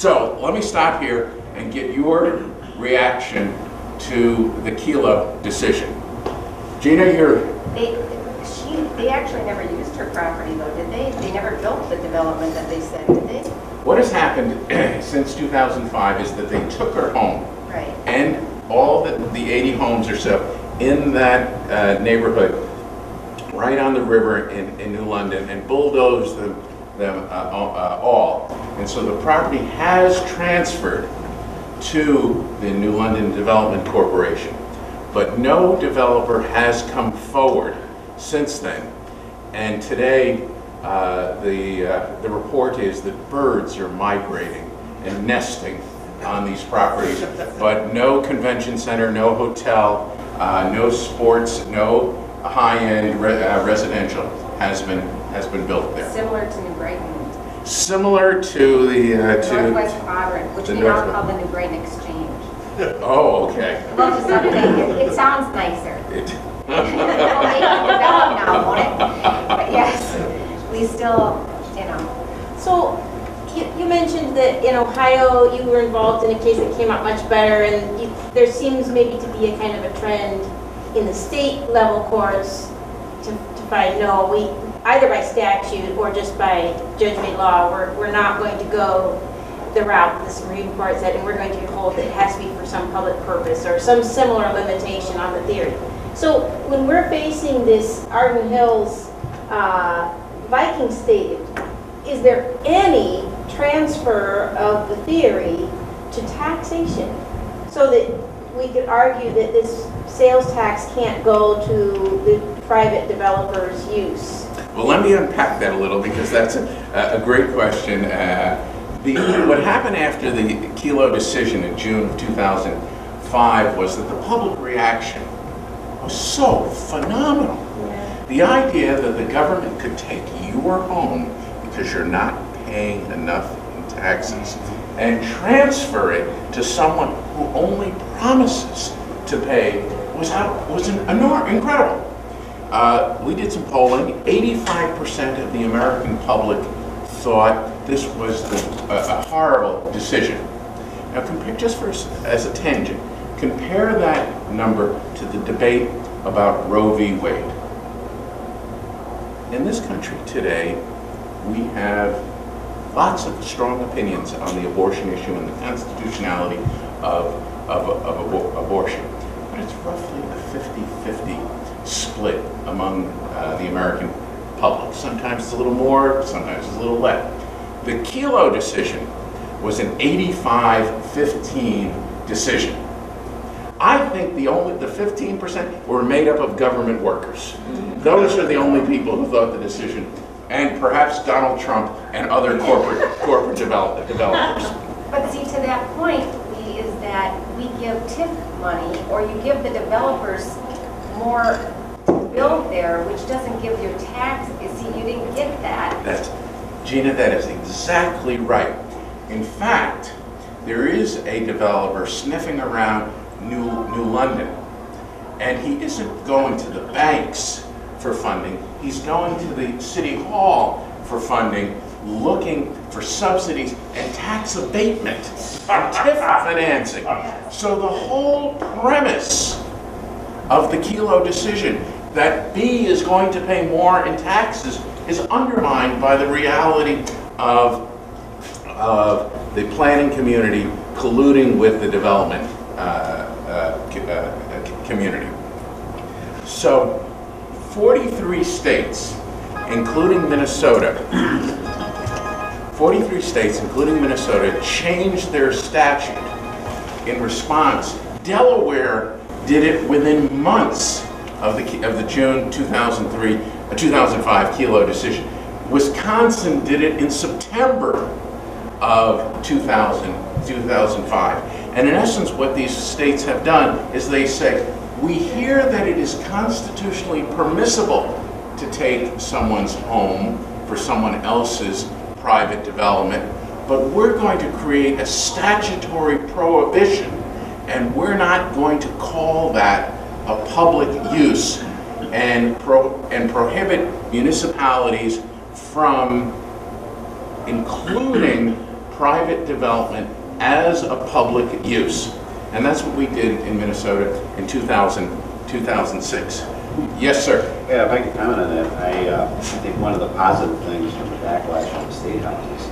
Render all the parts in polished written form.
So let me stop here and get your reaction to the Kelo decision. Gina, They actually never used her property though, did they? They never built the development that they said, did they? what has happened since 2005 is that they took her home. Right. And all the 80 homes or so in that neighborhood, right on the river in New London, and bulldozed them all. And so the property has transferred to the New London Development Corporation. But no developer has come forward since then. And today, the report is that birds are migrating and nesting on these properties, but no convention center, no hotel, no sports, no high-end residential has been built there. Similar to New Brighton. Similar to the Northwest Quadrant, which we now call the New Brighton Exchange. Oh, okay. Well, just something, it sounds nicer. It'll make it develop now, won't it? But yes, we still, you know. So you mentioned that in Ohio you were involved in a case that came out much better, and there seems maybe to be a kind of a trend in the state level courts to find no, we either by statute or just by judge-made law, we're not going to go the route the Supreme Court said, and we're going to hold that it has to be for some public purpose or some similar limitation on the theory. So when we're facing this Arden Hills Viking State, is there any transfer of the theory to taxation so that we could argue that this sales tax can't go to the private developer's use? Well, let me unpack that a little, because that's a great question. What happened after the Kelo decision in June of 2005 was that the public reaction was so phenomenal. Yeah. The idea that the government could take your home because you're not paying enough in taxes and transfer it to someone who only promises to pay was incredible. We did some polling. 85% of the American public thought this was a horrible decision. Now, as a tangent, compare that number to the debate about Roe v. Wade. In this country today, we have lots of strong opinions on the abortion issue and the constitutionality of abortion. But it's roughly a 50-50 split among the American public. Sometimes it's a little more, sometimes it's a little less. The Kelo decision was an 85-15 decision. I think the 15% were made up of government workers. Those are the only people who thought the decision, and perhaps Donald Trump and other corporate developers. But see, to that point, is that we give TIF money, or you give the developers more to build there, which doesn't give your tax. See, you didn't get that. Gina, that is exactly right. In fact, there is a developer sniffing around New London, and he isn't going to the banks for funding. He's going to the City Hall for funding, looking for subsidies and tax abatement and TIF financing. So the whole premise of the Kelo decision, that B is going to pay more in taxes, is undermined by the reality of the planning community colluding with the development community. So 43 states, including Minnesota, 43 states, including Minnesota, changed their statute in response. Delaware did it within months of the June 2005 Kelo decision. Wisconsin did it in September of 2005. And in essence, what these states have done is they say, we hear that it is constitutionally permissible to take someone's home for someone else's private development, but we're going to create a statutory prohibition, and we're not going to call that a public use, and prohibit municipalities from including private development as a public use. And that's what we did in Minnesota in 2006. Yes, sir. Yeah, if I could comment on that, I think one of the positive things from the backlash on the state houses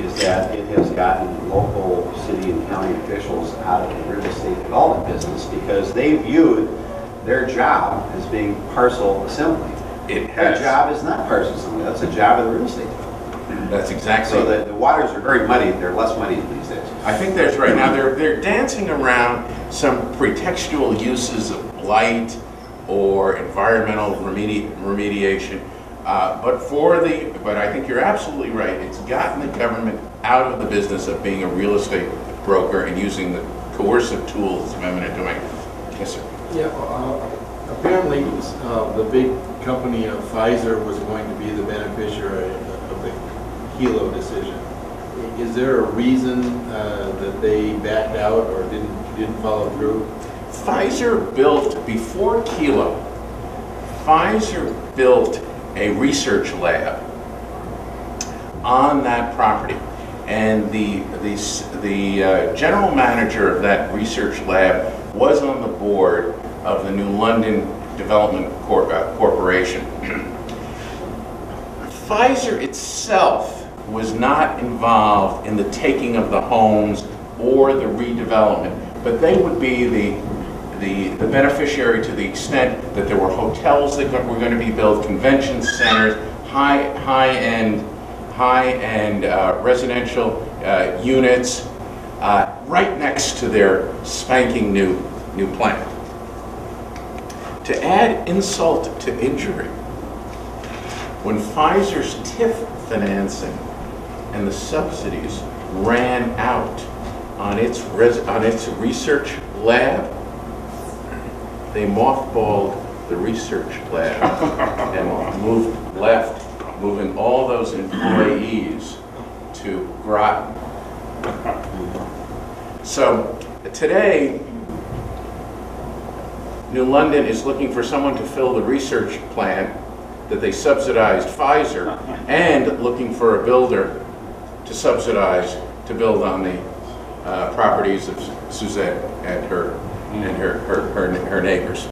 is that it has gotten local city and county officials out of the real estate development business because they viewed their job as being parcel assembly. Their job is not parcel assembly, that's a job of the real estate development. That's exactly. So the waters are very muddy, they're less muddy these days. I think there's right now, they're dancing around some pretextual uses of blight or environmental remediation. But I think you're absolutely right. It's gotten the government out of the business of being a real estate broker and using the coercive tools of eminent domain. Yes, sir. Yeah, apparently the big company of Pfizer was going to be the beneficiary of the Kelo decision. Is there a reason that they backed out or didn't follow through? Pfizer built, before Kelo, Pfizer built a research lab on that property. And the general manager of that research lab was on the board of the New London Development Corporation. Pfizer itself was not involved in the taking of the homes or the redevelopment, but they would be the beneficiary to the extent that there were hotels that were going to be built, convention centers, high-end residential units right next to their spanking new plant. To add insult to injury, when Pfizer's TIF financing and the subsidies ran out on its research lab, they mothballed the research lab and moved left, moving all those employees to Groton. So today, New London is looking for someone to fill the research plant that they subsidized Pfizer, and looking for a builder to subsidize to build on the properties of Suzette and her neighbors.